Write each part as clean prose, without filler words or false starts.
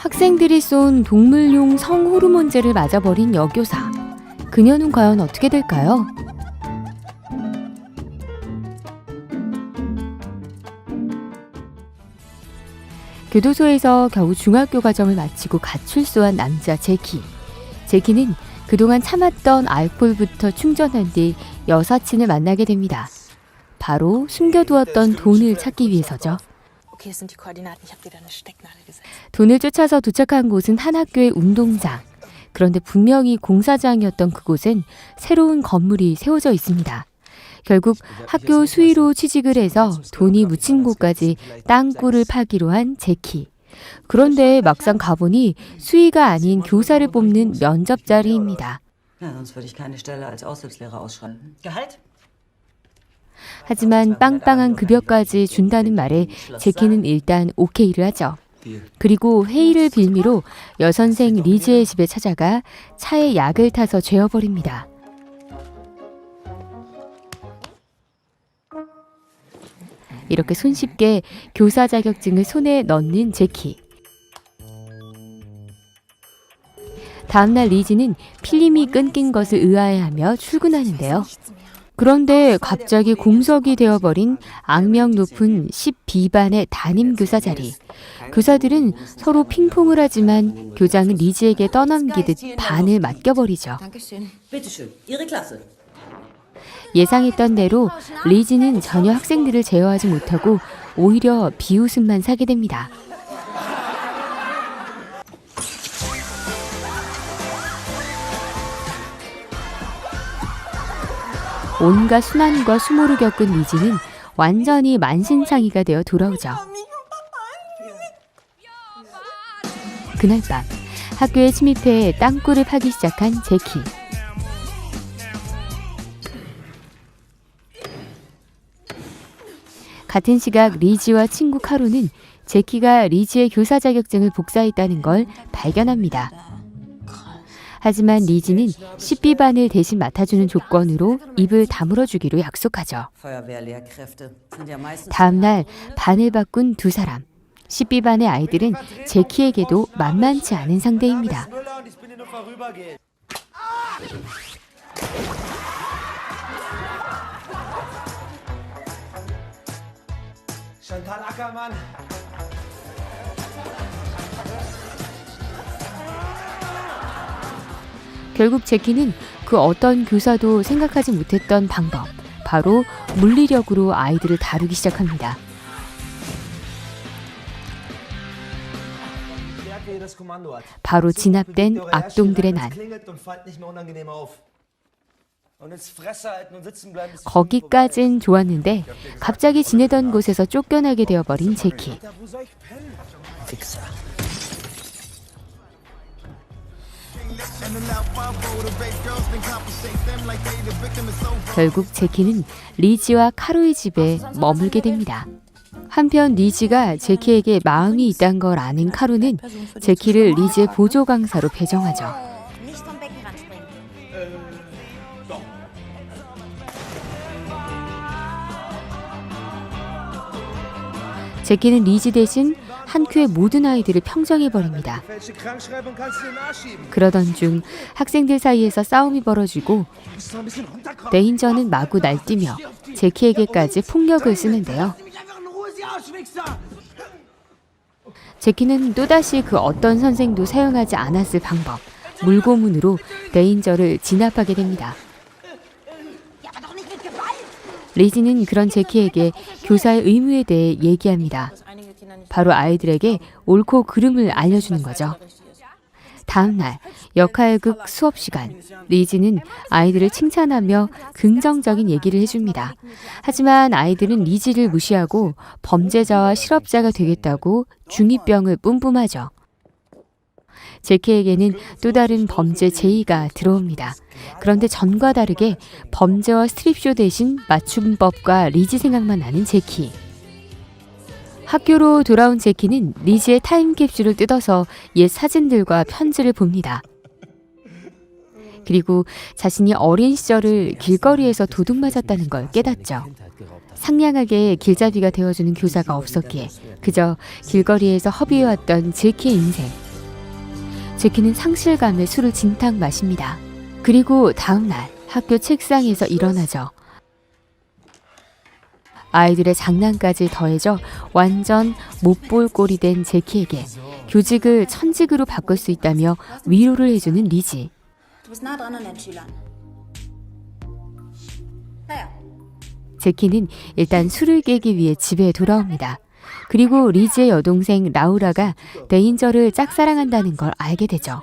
학생들이 쏜 동물용 성호르몬제를 맞아버린 여교사. 그녀는 과연 어떻게 될까요? 교도소에서 겨우 중학교 과정을 마치고 갓 출소한 남자 제키. 제키는 그동안 참았던 알코올부터 충전한 뒤 여사친을 만나게 됩니다. 바로 숨겨두었던 돈을 찾기 위해서죠. 돈을 쫓아서 도착한 곳은 한 학교의 운동장. 그런데 분명히 공사장이었던 그곳엔 새로운 건물이 세워져 있습니다. 결국 학교 수위로 취직을 해서 돈이 묻힌 곳까지 땅굴을 파기로 한 제키. 그런데 막상 가보니 수위가 아닌 교사를 뽑는 면접 자리입니다. 하지만 빵빵한 급여까지 준다는 말에 제키는 일단 오케이를 하죠. 그리고 회의를 빌미로 여선생 리즈의 집에 찾아가 차에 약을 타서 죄어버립니다. 이렇게 손쉽게 교사 자격증을 손에 넣는 제키. 다음날 리즈는 필름이 끊긴 것을 의아해하며 출근하는데요. 그런데 갑자기 공석이 되어버린 악명 높은 10B반의 담임교사 자리. 교사들은 서로 핑퐁을 하지만 교장은 리즈에게 떠넘기듯 반을 맡겨버리죠. 예상했던 대로 리즈는 전혀 학생들을 제어하지 못하고 오히려 비웃음만 사게 됩니다. 온갖 순환과 수모를 겪은 리즈는 완전히 만신창이가 되어 돌아오죠. 그날 밤 학교에 침입해 땅굴을 파기 시작한 제키. 같은 시각 리즈와 친구 카루는 제키가 리즈의 교사 자격증을 복사했다는 걸 발견합니다. 하지만 리즈는 10B반을 대신 맡아주는 조건으로 입을 다물어주기로 약속하죠. 다음 날 반을 바꾼 두 사람. 10B반의 아이들은 제키에게도 만만치 않은 상대입니다. 결국 제키는 그 어떤 교사도 생각하지 못했던 방법, 바로 물리력으로 아이들을 다루기 시작합니다. 바로 진압된 악동들의 난. 거기까진 좋았는데 갑자기 지내던 곳에서 쫓겨나게 되어버린 제키. 결국 제키는 리즈와 카루의 집에 머물게 됩니다. 한편 리즈가 제키에게 마음이 있다는 걸 아는 카루는 제키를 리즈의 보조 강사로 배정하죠. 제키는 리즈 대신 한 큐의 모든 아이들을 평정해버립니다. 그러던 중 학생들 사이에서 싸움이 벌어지고 레인저는 마구 날뛰며 제키에게까지 폭력을 쓰는데요. 제키는 또다시 그 어떤 선생도 사용하지 않았을 방법, 물고문으로 레인저를 진압하게 됩니다. 리즈는 그런 제키에게 교사의 의무에 대해 얘기합니다. 바로 아이들에게 옳고 그름을 알려주는 거죠. 다음 날 역할극 수업 시간, 리즈는 아이들을 칭찬하며 긍정적인 얘기를 해줍니다. 하지만 아이들은 리즈를 무시하고 범죄자와 실업자가 되겠다고 중2병을 뿜뿜하죠. 제키에게는 또 다른 범죄 제의가 들어옵니다. 그런데 전과 다르게 범죄와 스트립쇼 대신 맞춤법과 리즈 생각만 나는 제키. 학교로 돌아온 제키는 리즈의 타임캡슐을 뜯어서 옛 사진들과 편지를 봅니다. 그리고 자신이 어린 시절을 길거리에서 도둑 맞았다는 걸 깨닫죠. 상냥하게 길잡이가 되어주는 교사가 없었기에 그저 길거리에서 허비해왔던 제키의 인생. 제키는 상실감에 술을 진탕 마십니다. 그리고 다음 날 학교 책상에서 일어나죠. 아이들의 장난까지 더해져 완전 못볼 꼴이 된 제키에게 교직을 천직으로 바꿀 수 있다며 위로를 해주는 리지. 제키는 일단 술을 깨기 위해 집에 돌아옵니다. 그리고 리지의 여동생 라우라가 데인저를 짝사랑한다는 걸 알게 되죠.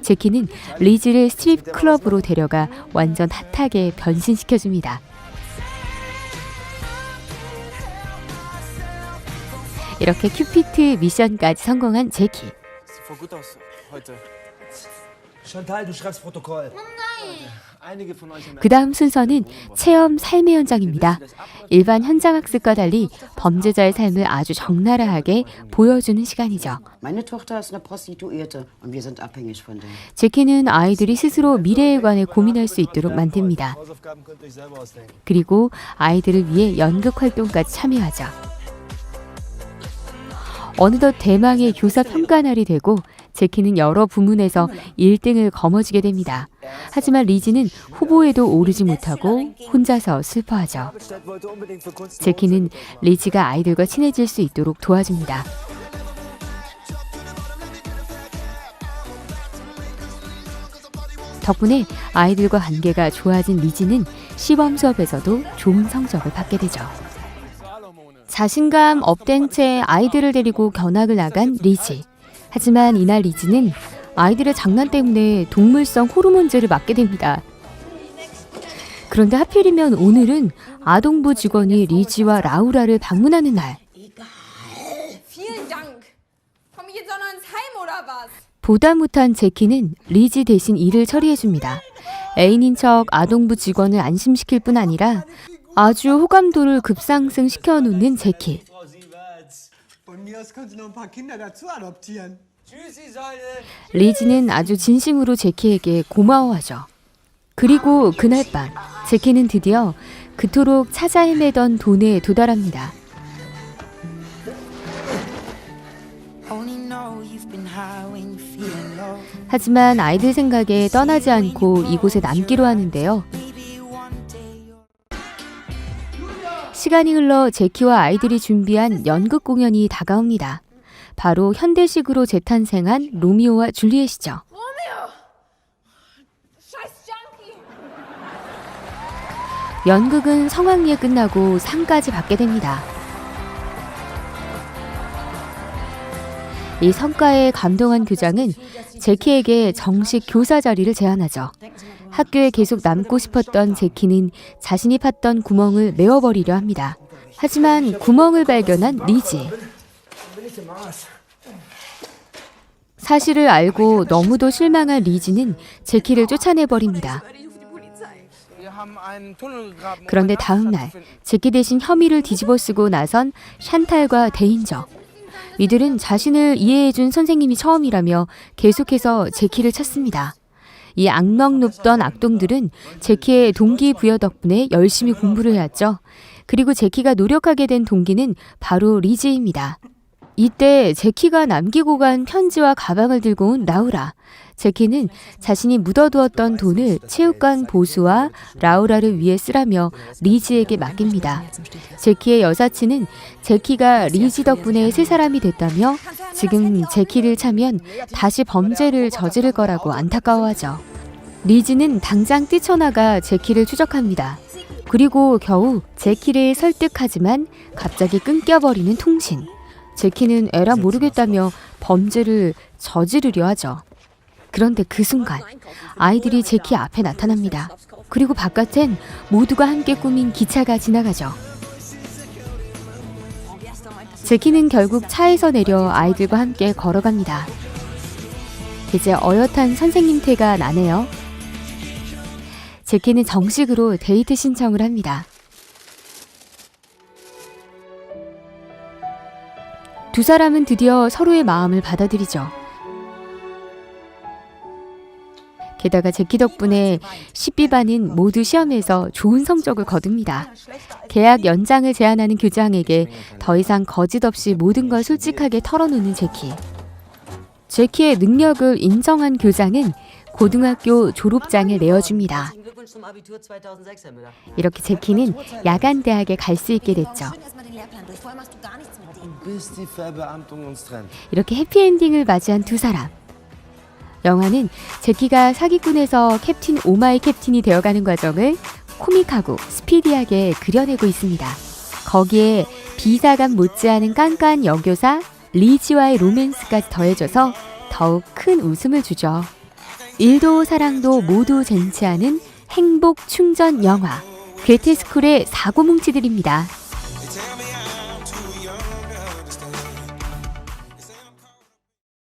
제키는 리지를 스트립 클럽으로 데려가 완전 핫하게 변신시켜줍니다. 이렇게 큐피트 미션까지 성공한 제키. 그 다음 순서는 체험 삶의 현장입니다. 일반 현장 학습과 달리 범죄자의 삶을 아주 적나라하게 보여주는 시간이죠. 제키는 아이들이 스스로 미래에 관해 고민할 수 있도록 만듭니다. 그리고 아이들을 위해 연극 활동까지 참여하죠. 어느덧 대망의 교사 평가날이 되고 제키는 여러 부문에서 1등을 거머쥐게 됩니다. 하지만 리지는 후보에도 오르지 못하고 혼자서 슬퍼하죠. 제키는 리지가 아이들과 친해질 수 있도록 도와줍니다. 덕분에 아이들과 관계가 좋아진 리지는 시범 수업에서도 좋은 성적을 받게 되죠. 자신감 업된 채 아이들을 데리고 견학을 나간 리지. 하지만 이날 리지는 아이들의 장난 때문에 동물성 호르몬제를 맞게 됩니다. 그런데 하필이면 오늘은 아동부 직원이 리지와 라우라를 방문하는 날. 보다 못한 제키는 리지 대신 일을 처리해줍니다. 애인인 척 아동부 직원을 안심시킬 뿐 아니라 아주 호감도를 급상승시켜 놓는 제키. 리지는 아주 진심으로 제키에게 고마워하죠. 그리고 그날 밤 제키는 드디어 그토록 찾아 헤매던 돈에 도달합니다. 하지만 아이들 생각에 떠나지 않고 이곳에 남기로 하는데요. 시간이 흘러 제키와 아이들이 준비한 연극 공연이 다가옵니다. 바로 현대식으로 재탄생한 로미오와 줄리엣이죠. 연극은 성황리에 끝나고 상까지 받게 됩니다. 이 성과에 감동한 교장은 제키에게 정식 교사 자리를 제안하죠. 학교에 계속 남고 싶었던 제키는 자신이 팠던 구멍을 메워버리려 합니다. 하지만 구멍을 발견한 리지. 사실을 알고 너무도 실망한 리지는 제키를 쫓아내버립니다. 그런데 다음 날 제키 대신 혐의를 뒤집어쓰고 나선 샨탈과 데인저. 이들은 자신을 이해해준 선생님이 처음이라며 계속해서 제키를 찾습니다. 이 악명 높던 악동들은 제키의 동기부여 덕분에 열심히 공부를 해왔죠. 그리고 제키가 노력하게 된 동기는 바로 리지입니다. 이때 제키가 남기고 간 편지와 가방을 들고 온 라우라. 제키는 자신이 묻어두었던 돈을 체육관 보수와 라우라를 위해 쓰라며 리지에게 맡깁니다. 제키의 여사친은 제키가 리지 덕분에 새 사람이 됐다며 지금 제키를 차면 다시 범죄를 저지를 거라고 안타까워하죠. 리지는 당장 뛰쳐나가 제키를 추적합니다. 그리고 겨우 제키를 설득하지만 갑자기 끊겨버리는 통신. 제키는 에라 모르겠다며 범죄를 저지르려 하죠. 그런데 그 순간 아이들이 제키 앞에 나타납니다. 그리고 바깥엔 모두가 함께 꾸민 기차가 지나가죠. 제키는 결국 차에서 내려 아이들과 함께 걸어갑니다. 이제 어엿한 선생님 태가 나네요. 제키는 정식으로 데이트 신청을 합니다. 두 사람은 드디어 서로의 마음을 받아들이죠. 게다가 제키 덕분에 10비반은 모두 시험에서 좋은 성적을 거둡니다. 계약 연장을 제안하는 교장에게 더 이상 거짓 없이 모든 걸 솔직하게 털어놓는 제키. 제키의 능력을 인정한 교장은 고등학교 졸업장을 내어줍니다. 이렇게 제키는 야간 대학에 갈 수 있게 됐죠. 이렇게 해피엔딩을 맞이한 두 사람. 영화는 제키가 사기꾼에서 캡틴 오마이 캡틴이 되어가는 과정을 코믹하고 스피디하게 그려내고 있습니다. 거기에 비사감 못지않은 깐깐 여교사 리지와의 로맨스까지 더해져서 더욱 큰 웃음을 주죠. 일도 사랑도 모두 쟁취하는 행복 충전 영화 괴테스쿨의 사고뭉치들입니다.